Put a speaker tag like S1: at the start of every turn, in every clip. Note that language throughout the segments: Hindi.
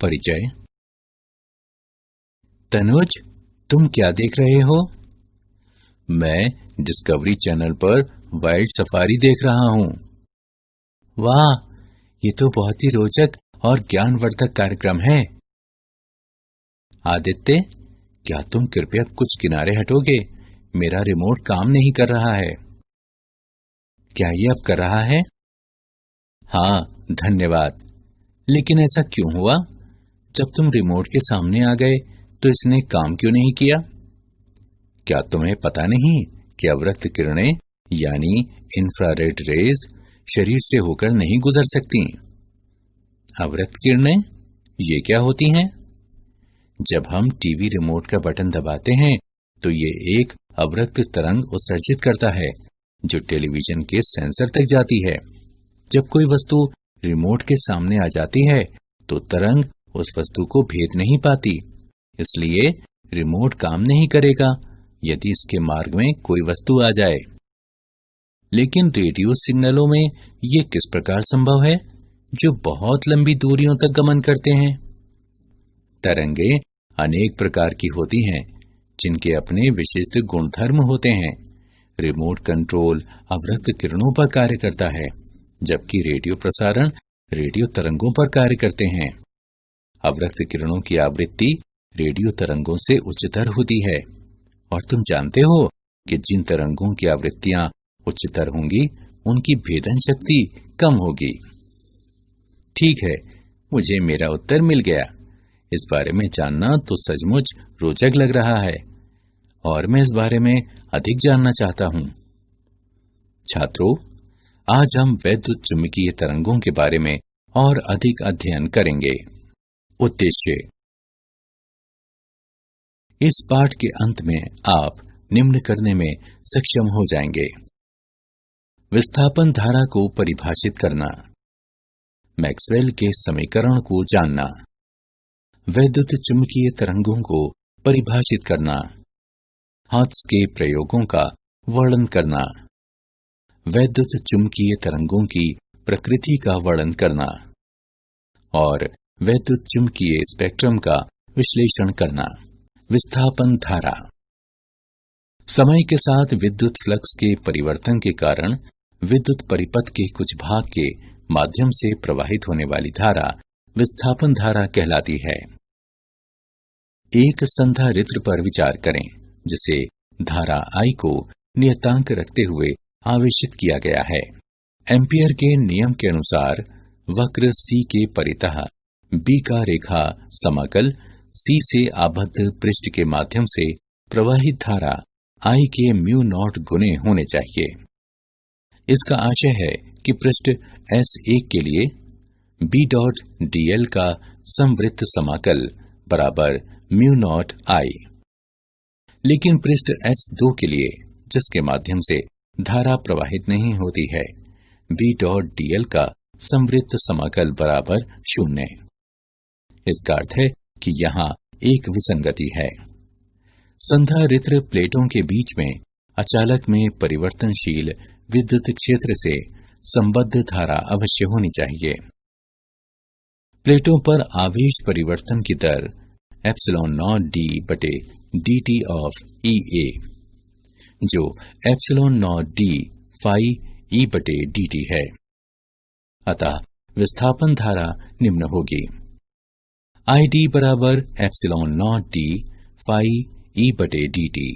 S1: परिचय। तनुज, तुम क्या देख रहे हो? मैं डिस्कवरी चैनल पर वाइल्ड सफारी देख रहा हूँ। वाह, ये तो बहुत ही रोचक और ज्ञानवर्धक कार्यक्रम है। आदित्य, क्या तुम कृपया कुछ किनारे हटोगे? मेरा रिमोट काम नहीं कर रहा है। क्या ये अब कर रहा है? हाँ, धन्यवाद। लेकिन ऐसा क्यों हुआ? जब तुम रिमोट के सामने आ गए तो इसने काम क्यों नहीं किया? क्या तुम्हें पता नहीं कि अवरक्त किरणें यानी इंफ्रारेड रेज शरीर से होकर नहीं गुजर सकती? अवरक्त किरणें ये क्या होती हैं? जब हम टीवी रिमोट का बटन दबाते हैं तो ये एक अवरक्त तरंग उत्सर्जित करता है जो टेलीविजन के सेंसर तक जाती है। जब कोई वस्तु रिमोट के सामने आ जाती है तो तरंग उस वस्तु को भेद नहीं पाती, इसलिए रिमोट काम नहीं करेगा यदि इसके मार्ग में कोई वस्तु आ जाए। लेकिन रेडियो सिग्नलों में ये किस प्रकार संभव है जो बहुत लंबी दूरियों तक गमन करते हैं? तरंगे अनेक प्रकार की होती हैं जिनके अपने विशिष्ट गुणधर्म होते हैं। रिमोट कंट्रोल अवरक्त किरणों पर कार्य करता है, जबकि रेडियो प्रसारण रेडियो तरंगों पर कार्य करते हैं। अवरक्त किरणों की आवृत्ति रेडियो तरंगों से उच्चतर होती है, और तुम जानते हो कि जिन तरंगों की आवृत्तियां उच्चतर होंगी उनकी भेदन शक्ति कम होगी। ठीक है, मुझे मेरा उत्तर मिल गया। इस बारे में जानना तो सचमुच रोचक लग रहा है और मैं इस बारे में अधिक जानना चाहता हूं। छात्रों, आज हम वैद्युत चुंबकीय तरंगों के बारे में और अधिक अध्ययन करेंगे। उद्देश्य: इस पाठ के अंत में आप निम्न करने में सक्षम हो जाएंगे। विस्थापन धारा को परिभाषित करना, मैक्सवेल के समीकरण को जानना, वैद्युत चुंबकीय तरंगों को परिभाषित करना, हर्ट्ज के प्रयोगों का वर्णन करना, वैद्युत चुंबकीय तरंगों की प्रकृति का वर्णन करना और वैद्युत चुंबकीय स्पेक्ट्रम का विश्लेषण करना। विस्थापन धारा समय के साथ विद्युत फ्लक्स के परिवर्तन के कारण विद्युत परिपथ के कुछ भाग के माध्यम से प्रवाहित होने वाली धारा विस्थापन धारा कहलाती है। एक संधारित्र पर विचार करें जिसे धारा I को नियतांक रखते हुए आवेशित किया गया है। एम्पियर के नियम के अनुसार वक्र C के परितः B का रेखा समाकल C से आबद्ध पृष्ठ के माध्यम से प्रवाहित धारा I के म्यू नॉट गुने होने चाहिए। इसका आशय है कि पृष्ठ S1 के लिए B डॉट dl का समवृत्त समाकल बराबर म्यू नॉट I, लेकिन पृष्ठ S2 के लिए जिसके माध्यम से धारा प्रवाहित नहीं होती है, B डॉट dl का समवृत्त समाकल बराबर 0। इसका अर्थ है कि यहाँ एक विसंगति है। संधारित्र प्लेटों के बीच में अचालक में परिवर्तनशील विद्युत क्षेत्र से संबद्ध धारा अवश्य होनी चाहिए। प्लेटों पर आवेश परिवर्तन की दर एप्सिलॉन नॉट d बटे dt ऑफ EA, जो epsilon naught d phi E बटे dt है। अतः विस्थापन धारा निम्न होगी: ID बराबर epsilon naught d phi E बटे dt।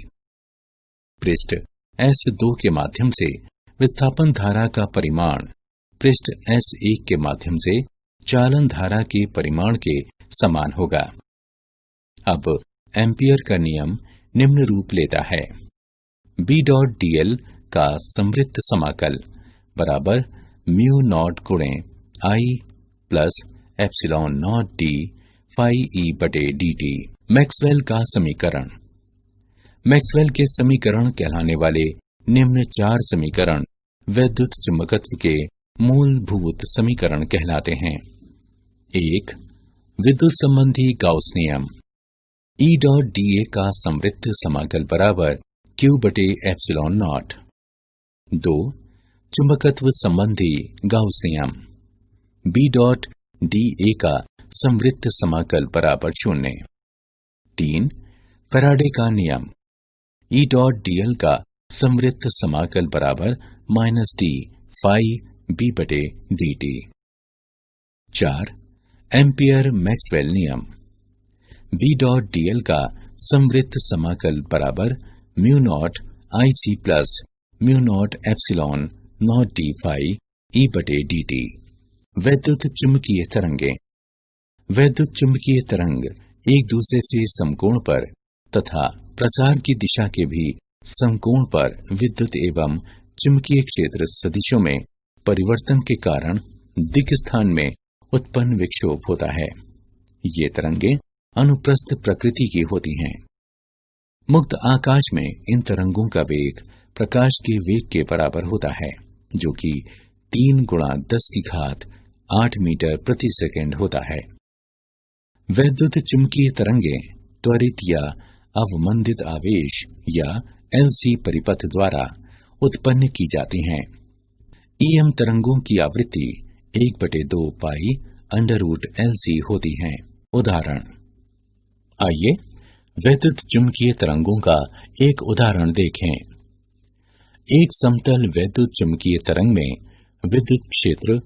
S1: पृष्ठ S2 के माध्यम से विस्थापन धारा का परिमाण पृष्ठ S1 के माध्यम से चालन धारा के परिमाण के समान होगा। अब एम्पियर का नियम निम्न रूप लेता है: B डॉट dl का समवृत्त समाकल बराबर म्यू नॉट गुणे I plus epsilon naught d phi E बटे dt। मैक्सवेल का समीकरण। मैक्सवेल के समीकरण कहलाने वाले निम्न 4 समीकरण वैद्युत चुंबकत्व के मूलभूत समीकरण कहलाते हैं। 1. विद्युत संबंधी गाउस नियम। E डॉट dA का समवृत्त समाकल बराबर Q बटे एप्सिलॉन नॉट। 2. चुंबकत्व संबंधी गाउस नियम। B डॉट dA का संवृत्त समाकल बराबर 0। 3 फैराडे का नियम E डॉट dl का संवृत्त समाकल बराबर -d फाई b बटे dt। 4 एम्पियर मैक्सवेल नियम B डॉट dl का संवृत्त समाकल बराबर mu naught IC plus mu naught epsilon naught d phi E बटे dt। वैद्युत चुंबकीय तरंगे। वैद्युत चुंबकीय तरंग एक दूसरे से समकोण पर तथा प्रसार की दिशा के भी समकोण पर विद्युत एवं चुंबकीय क्षेत्र सदिशों में परिवर्तन के कारण दिक् स्थान में उत्पन्न विक्षोभ होता है। ये तरंगे अनुप्रस्थ प्रकृति की होती हैं। मुक्त आकाश में इन तरंगों का वेग प्रकाश के वेग के बराबर होता है, जो कि 3 × 10⁸ मीटर प्रति सेकंड होता है। वैद्युत चुंबकीय तरंगे त्वरित या अवमंदित आवेश या LC परिपथ द्वारा उत्पन्न की जाती हैं। EM तरंगों की आवृत्ति 1/2 पाई √LC होती है। उदाहरण। आइए वैद्युत चुंबकीय तरंगों का एक उदाहरण देखें। एक समतल वैद्युत चुंबकीय तरंग में विद्युत क्षेत्र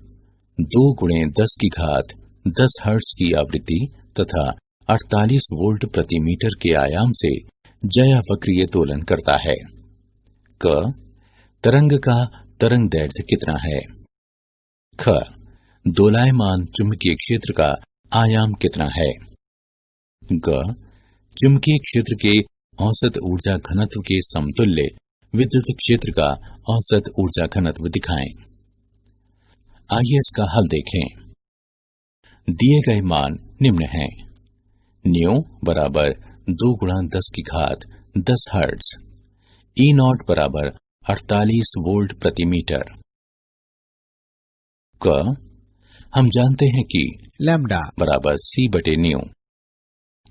S1: 2 × 10 हर्ट्ज की आवृत्ति तथा 48 वोल्ट प्रति मीटर के आयाम से ज्यावक्रीय दोलन करता है। क तरंग का तरंग दैर्ध्य कितना है? ख दोलायमान चुंबकीय क्षेत्र का आयाम कितना है? ग चुंबकीय क्षेत्र के औसत ऊर्जा घनत्व के समतुल्य विद्युत क्षेत्र का औसत ऊर्जा घनत्व दिखाएं। आइए इसका हल देखें। दिए गए मान निम्न हैं। न्यू बराबर 2 × 10 हर्ट्ज, E0 बराबर 48 वोल्ट प्रति मीटर। क हम जानते हैं कि लैम्डा बराबर C बटे न्यू।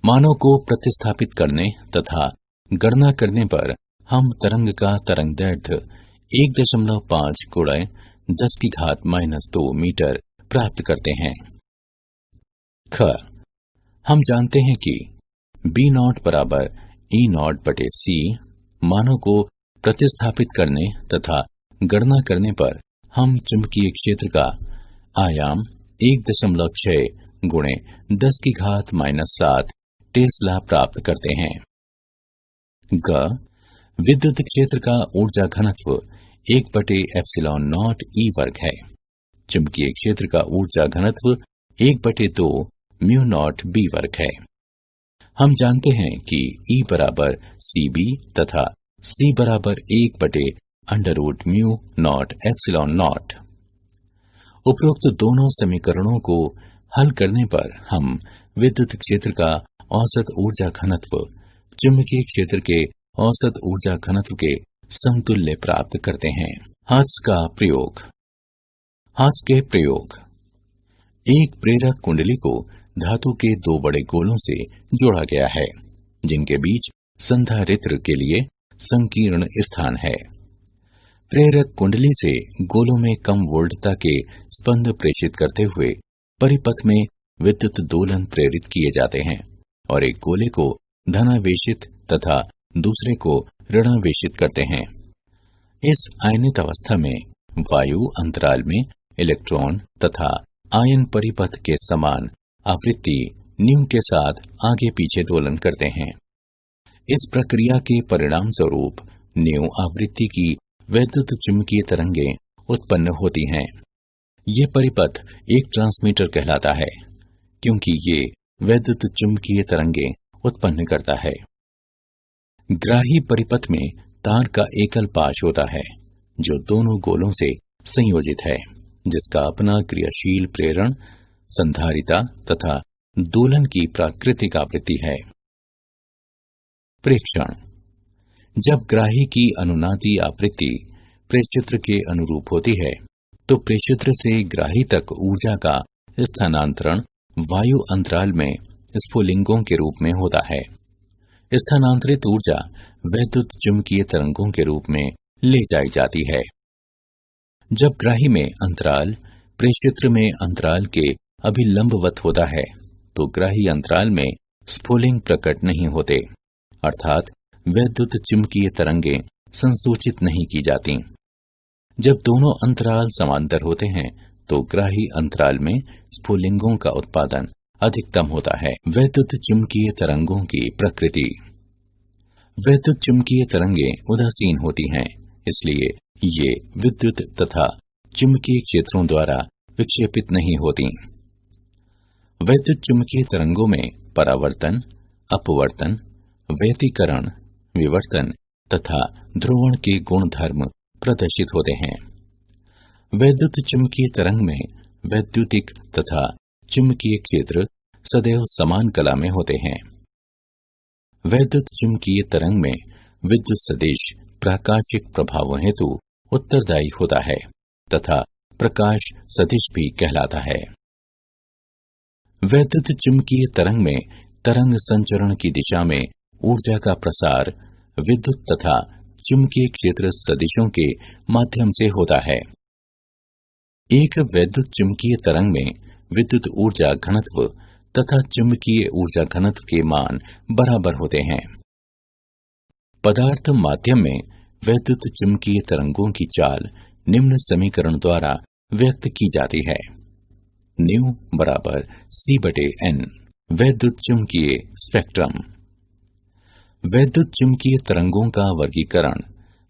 S1: मानों को प्रतिस्थापित करने तथा गणना करने पर हम तरंग का तरंग दैर्ध्य 1.5 × 10⁻² मीटर प्राप्त करते हैं। ख हम जानते हैं कि B0 बराबर E0 बटे C। मानों को प्रतिस्थापित करने तथा गणना करने पर हम चुंबकीय क्षेत्र का आयाम 1.6 × 10⁻⁷ टेस्ला प्राप्त करते हैं। ग विद्युत क्षेत्र का ऊर्जा घनत्व 1/ε0 E वर्ग है। चुंबकीय क्षेत्र का ऊर्जा घनत्व 1/2 μ0 B वर्ग है। हम जानते हैं कि E बराबर CB तथा C बराबर 1/√μ0 ε0। उपरोक्त दोनों समीकरणों को हल करने पर हम विद्युत क्षेत्र का औसत ऊर्जा घनत्व चुंबकीय क्षेत्र के औसत ऊर्जा घनत्व के समतुल्य प्राप्त करते हैं। हाथ का प्रयोग। हाथ के प्रयोग। एक प्रेरक कुंडली को धातु के 2 बड़े गोलों से जोड़ा गया है, जिनके बीच संधारित्र के लिए संकीर्ण स्थान है। प्रेरक कुंडली से गोलों में कम वोल्टता के स्पंद प्रेषित करते हुए परिपथ में विद्युत दोलन प्रेरित किए जाते हैं और एक गोले को धनावेशित तथा दूसरे को ऋणावेशित करते हैं। इस आयनित अवस्था में वायु अंतराल में इलेक्ट्रॉन तथा आयन परिपथ के समान आवृत्ति न्यू के साथ आगे पीछे दोलन करते हैं। इस प्रक्रिया के परिणाम स्वरूप न्यू आवृत्ति की वैद्युत चुंबकीय तरंगें उत्पन्न होती हैं। ये परिपथ एक ट्रांसमीटर कहलाता है, क्योंकि ये वैद्युत चुंबकीय तरंगें उत्पन्न करता है। ग्राही परिपथ में तार का एकल पाश होता है, जो दोनों गोलों से संयोजित है, जिसका अपना क्रियाशील प्रेरण, संधारिता तथा दोलन की प्राकृतिक आवृत्ति है। प्रेक्षण। जब ग्राही की अनुनादी आवृत्ति प्रेषित्र के अनुरूप होती है, तो प्रेषित्र से ग्राही तक ऊर्जा का स्थानांतरण वायु अंतराल में स्फुलिंगों के रूप में होता है। स्थानांतरित ऊर्जा वैद्युत चुंबकीय तरंगों के रूप में ले जाई जाती है। जब ग्राही में अंतराल प्रेषित्र में अंतराल के अभिलंबवत होता है, तो ग्राही अंतराल में स्फुलिंग प्रकट नहीं होते, अर्थात वैद्युत चुंबकीय तरंगें संसूचित नहीं की जाती। जब दोनों अंतराल समांतर होते हैं तो ग्राही अंतराल में स्फुलिंगों का उत्पादन अधिकतम होता है। वैद्युत चुंबकीय तरंगों की प्रकृति। वैद्युत चुंबकीय तरंगें उदासीन होती हैं, इसलिए ये विद्युत तथा चुंबकीय क्षेत्रों द्वारा विक्षेपित नहीं होती। वैद्युत चुंबकीय तरंगों में परावर्तन, अपवर्तन, व्यतिकरण, विवर्तन तथा ध्रुवण के गुणधर्म प्रदर्शित होते हैं। वैद्युत चुंबकीय तरंग में वैद्युतिक तथा चुंबकीय क्षेत्र सदैव समान कला में होते हैं। वैद्युत चुंबकीय तरंग में विद्युत सदिश प्राकाशिक प्रभावों हेतु उत्तरदायी होता है तथा प्रकाश सदिश भी कहलाता है। वैद्युत चुंबकीय तरंग में तरंग संचरण की दिशा में ऊर्जा का प्रसार विद्युत तथा चुंबकीय क्षेत्र सदिशों के माध्यम से होता है। एक वैद्युत चुंबकीय तरंग में विद्युत ऊर्जा घनत्व तथा चुंबकीय ऊर्जा घनत्व के मान बराबर होते हैं। पदार्थ माध्यम में वैद्युत चुंबकीय तरंगों की चाल निम्न समीकरण द्वारा व्यक्त की जाती है। न्यू बराबर C/N। वैद्युत चुंबकीय स्पेक्ट्रम। वैद्युत चुंबकीय तरंगों का वर्गीकरण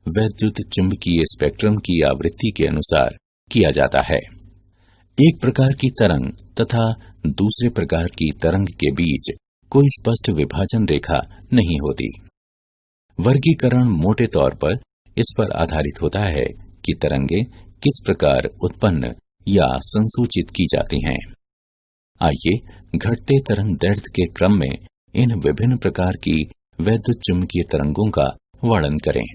S1: वैद्युत चुंबकीय स्पेक्ट्रम की आवृत्ति के अनुसार किया जाता है। एक प्रकार की तरंग तथा दूसरे प्रकार की तरंग के बीच कोई स्पष्ट विभाजन रेखा नहीं होती। वर्गीकरण मोटे तौर पर इस पर आधारित होता है कि तरंगें किस प्रकार उत्पन्न या संसूचित की जाती हैं। आइए घटते तरंग दैर्ध्य के क्रम में इन विभिन्न प्रकार की वैद्युत चुंबकीय तरंगों का वर्णन करें।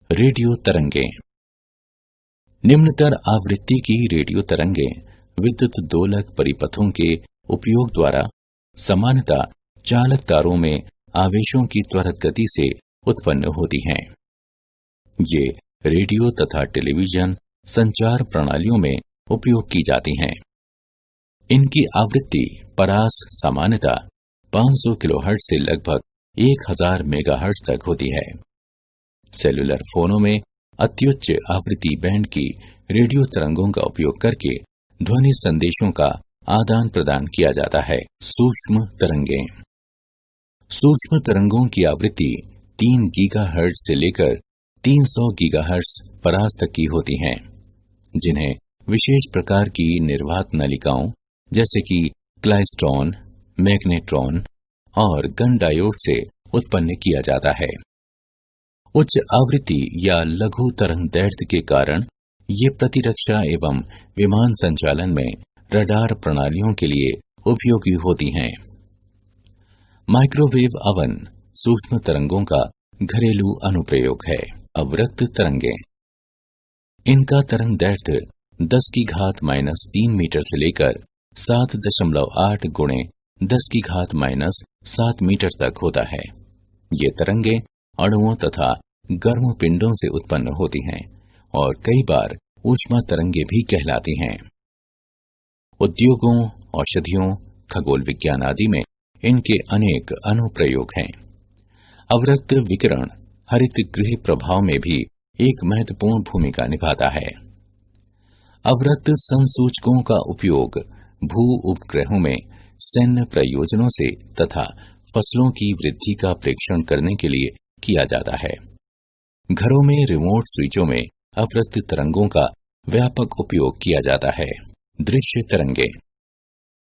S1: रेडियो तरंगें। निम्नतर आवृत्ति की रेडियो तरंगें विद्युत दोलक परिपथों के उपयोग द्वारा सामान्यतः चालक तारों में आवेशों की त्वरित गति से उत्पन्न होती हैं। ये रेडियो तथा टेलीविजन संचार प्रणालियों में उपयोग की जाती हैं। इनकी आवृत्ति परास सामान्यतः 500 किलोहर्ट्ज से लगभग 1000 मेगाहर्ट्ज तक होती है। सेलुलर फोनों में अत्युच्च आवृत्ति बैंड की रेडियो तरंगों का उपयोग करके ध्वनि संदेशों का आदान प्रदान किया जाता है। सूक्ष्म तरंगें। सूक्ष्म तरंगों की आवृत्ति 3 गीगाहर्ट्ज से लेकर 300 गीगाहर्ट्ज परास तक की होती हैं, जिन्हें विशेष प्रकार की निर्वात नलिकाओं जैसे कि क्लाइस्ट्रॉन, मैग्नेट्रॉन और गन डायोड से उत्पन्न किया जाता है। उच्च आवृत्ति या लघु तरंग दैर्ध्य के कारण ये प्रतिरक्षा एवं विमान संचालन में रडार प्रणालियों के लिए उपयोगी होती हैं। माइक्रोवेव अवन सूक्ष्म तरंगों का घरेलू अनुप्रयोग है। अवरक्त तरंगें। इनका तरंग दैर्ध्य 10⁻³ मीटर से लेकर 7.8 गुणे 10⁻⁷ मीटर तक होता है। ये तरंगें अणुओं तथा गर्म पिंडों से उत्पन्न होती हैं और कई बार ऊष्मा तरंगें भी कहलाती हैं। उद्योगों, औषधियों, खगोल विज्ञान आदि में इनके अनेक अनुप्रयोग हैं। अवरक्त विकिरण हरित गृह प्रभाव में भी एक महत्वपूर्ण भूमिका निभाता है। अवरक्त संसूचकों का उपयोग भू उपग्रहों में सैन्य प्रयोजनों से तथा फसलों की वृद्धि का प्रेक्षण करने के लिए किया जाता है। घरों में रिमोट स्विचों में अवरक्त तरंगों का व्यापक उपयोग किया जाता है। दृश्य तरंगें।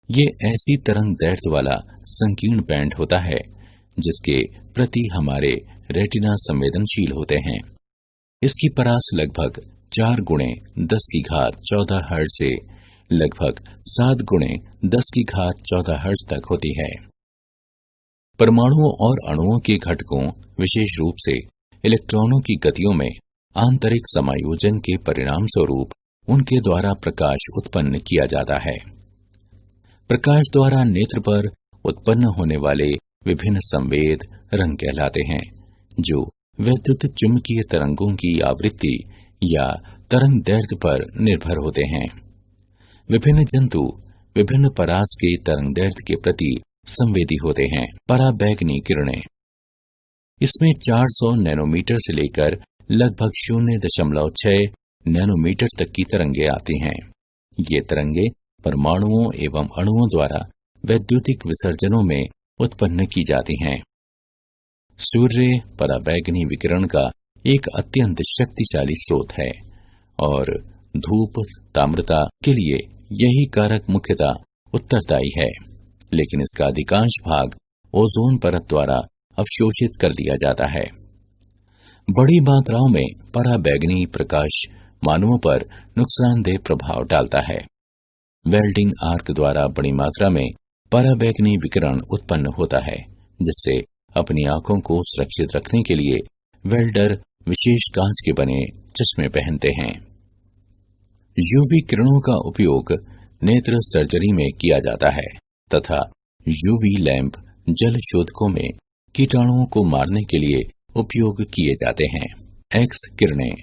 S1: ये ऐसी तरंग दैर्ध्य वाला संकीर्ण बैंड होता है जिसके प्रति हमारे रेटिना संवेदनशील होते हैं। इसकी परास लगभग 4 गुणे 10⁻14 हर्ट्ज से लगभग 7 गुणे 10⁻14 हर्ट्ज तक होती है। परमाणुओं और अणुओं के घटकों, विशेष रूप से इलेक्ट्रॉनों की गतियों में आंतरिक समायोजन के परिणाम स्वरूप उनके द्वारा प्रकाश उत्पन्न किया जाता है। प्रकाश द्वारा नेत्र पर उत्पन्न होने वाले विभिन्न संवेद रंग कहलाते हैं, जो वैद्युत चुंबकीय तरंगों की आवृत्ति या तरंग दैर्ध्य पर निर्भर होते हैं। विभिन्न जंतु विभिन्न परास के तरंगदैर्ध्य के प्रति संवेदी होते हैं। पराबैंगनी किरणें, इसमें 400 नैनोमीटर से लेकर लगभग 0.6 नैनोमीटर तक की तरंगे आती हैं। ये तरंगे परमाणुओं एवं अणुओं द्वारा वैद्युतिक विसर्जनों में उत्पन्न की जाती हैं। सूर्य पराबैंगनी विकिरण का एक अत्यंत शक्तिशाली स्रोत है और धूप ताम्रता के लिए यही कारक मुख्यतः उत्तरदायी है, लेकिन इसका अधिकांश भाग ओजोन परत द्वारा अवशोषित कर दिया जाता है। बड़ी मात्राओं में पराबैंगनी प्रकाश मानवों पर नुकसानदेह प्रभाव डालता है। वेल्डिंग आर्क द्वारा बड़ी मात्रा में पराबैंगनी विकिरण उत्पन्न होता है, जिससे अपनी आंखों को सुरक्षित रखने के लिए वेल्डर विशेष कांच के बने चश्मे पहनते हैं। यूवी किरणों का उपयोग नेत्र सर्जरी में किया जाता है तथा यूवी लैंप जल शोधकों में कीटाणुओं को मारने के लिए उपयोग किए जाते हैं। एक्स किरणें,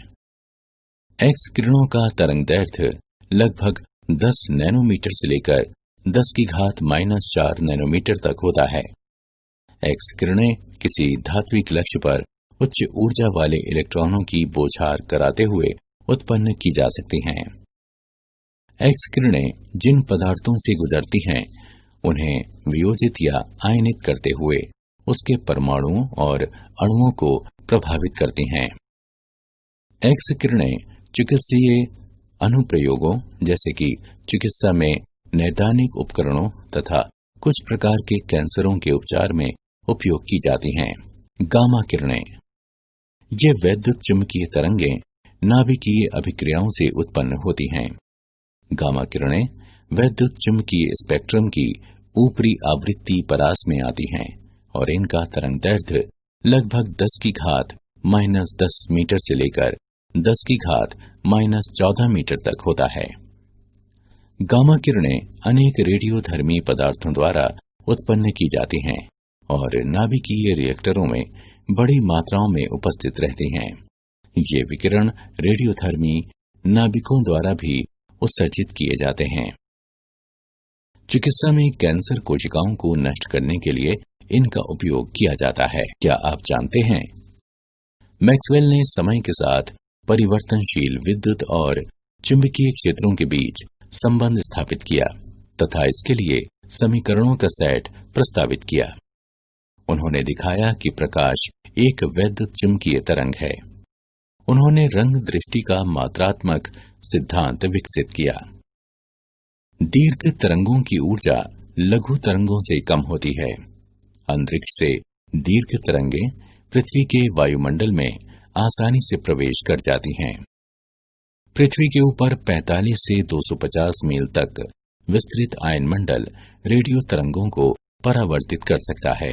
S1: एक्स किरणों का तरंगदैर्ध्य लगभग 10 नैनोमीटर से लेकर 10⁻⁻⁴ नैनोमीटर तक होता है। एक्स किरणें किसी धात्विक लक्ष्य पर उच्च ऊर्जा वाले इलेक्ट्रॉनों की बौछार कराते हुए उत्पन्न की जा सकती हैं। एक्स किरणें जिन पदार्थों से गुजरती हैं, उन्हें वियोजित या आयनित करते हुए उसके परमाणुओं और अणुओं को प्रभावित करती हैं। एक्स किरणें चिकित्सीय अनुप्रयोगों जैसे कि चिकित्सा में नैदानिक उपकरणों तथा कुछ प्रकार के कैंसरों के उपचार में उपयोग की जाती हैं। गामा किरणें, ये वैद्युत चुंबकीय तरंगें नाभिकीय अभिक्रियाओं से उत्पन्न होती हैं। गामा किरणें वैद्युत चुंबकीय स्पेक्ट्रम की ऊपरी आवृत्ति परास में आती हैं और इनका तरंगदैर्ध्य लगभग 10⁻⁻10 मीटर से लेकर 10⁻⁻14 मीटर तक होता है। गामा किरणें अनेक रेडियोधर्मी पदार्थों द्वारा उत्पन्न की जाती हैं और नाभिकीय रिएक्टरों में बड़ी मात्राओं में उपस्थित रहती हैं। ये विकिरण रेडियोधर्मी नाभिकों द्वारा भी उत्सर्जित किए जाते हैं। चिकित्सा में कैंसर कोशिकाओं को नष्ट करने के लिए इनका उपयोग किया जाता है। क्या आप जानते हैं, मैक्सवेल ने समय के साथ परिवर्तनशील विद्युत और चुंबकीय क्षेत्रों के बीच संबंध स्थापित किया तथा इसके लिए समीकरणों का सेट प्रस्तावित किया। उन्होंने दिखाया कि प्रकाश एक वैद्युत चुंबकीय तरंग है। उन्होंने रंग दृष्टि का मात्रात्मक सिद्धांत विकसित किया। दीर्घ तरंगों की ऊर्जा लघु तरंगों से कम होती है। अंतरिक्ष से दीर्घ तरंगें पृथ्वी के वायुमंडल में आसानी से प्रवेश कर जाती हैं। पृथ्वी के ऊपर 45 से 250 मील तक विस्तृत आयनमंडल रेडियो तरंगों को परावर्तित कर सकता है।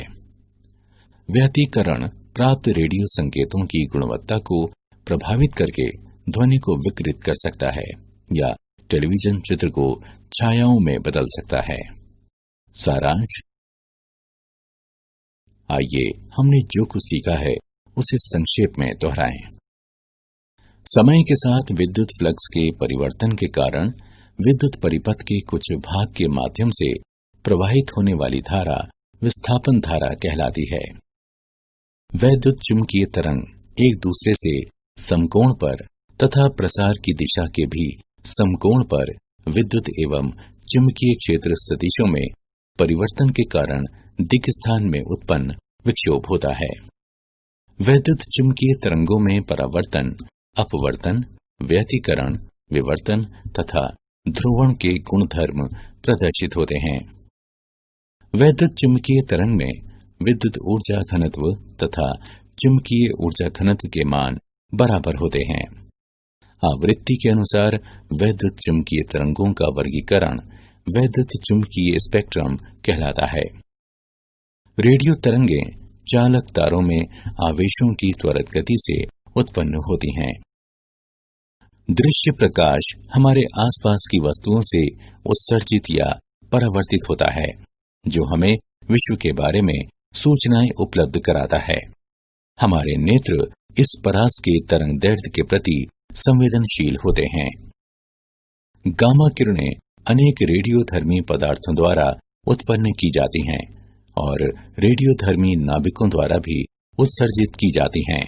S1: व्यतिकरण प्राप्त रेडियो संकेतों की गुणवत्ता को प्रभावित करके ध्वनि को विकृत कर सकता है या टेलीविजन चित्र को छायाओं में बदल सकता है। सारांश, आइए हमने जो कुछ सीखा है उसे संक्षेप में दोहराएं। समय के साथ विद्युत फ्लक्स के परिवर्तन के कारण विद्युत परिपथ के कुछ भाग के माध्यम से प्रवाहित होने वाली धारा विस्थापन धारा कहलाती है। वैद्युत चुंबकीय तरंग एक दूसरे से समकोण पर तथा प्रसार की दिशा के भी समकोण पर विद्युत एवं चुंबकीय क्षेत्र सदिशों में परिवर्तन के कारण दिक्स्थान में उत्पन्न विक्षोभ होता है। वैद्युत चुंबकीय तरंगों में परावर्तन, अपवर्तन, व्यतिकरण, विवर्तन तथा ध्रुवण के गुणधर्म प्रदर्शित होते हैं। वैद्युत चुंबकीय तरंग में विद्युत ऊर्जा घनत्व तथा चुंबकीय ऊर्जा घनत्व के मान बराबर होते हैं। आवृत्ति के अनुसार वैद्युत चुंबकीय तरंगों का वर्गीकरण वैद्युत चुंबकीय स्पेक्ट्रम कहलाता है। रेडियो तरंगें चालक तारों में आवेशों की त्वरित गति से उत्पन्न होती हैं। दृश्य प्रकाश हमारे आसपास की वस्तुओं से उत्सर्जित या परावर्तित होता है, जो हमें विश्व के बारे में सूचनाएं उपलब्ध कराता है। हमारे नेत्र इस परास के तरंगदैर्ध्य के प्रति संवेदनशील होते हैं। गामा किरणें अनेक रेडियोधर्मी पदार्थों द्वारा उत्पन्न की जाती हैं और रेडियोधर्मी नाभिकों द्वारा भी उत्सर्जित की जाती हैं।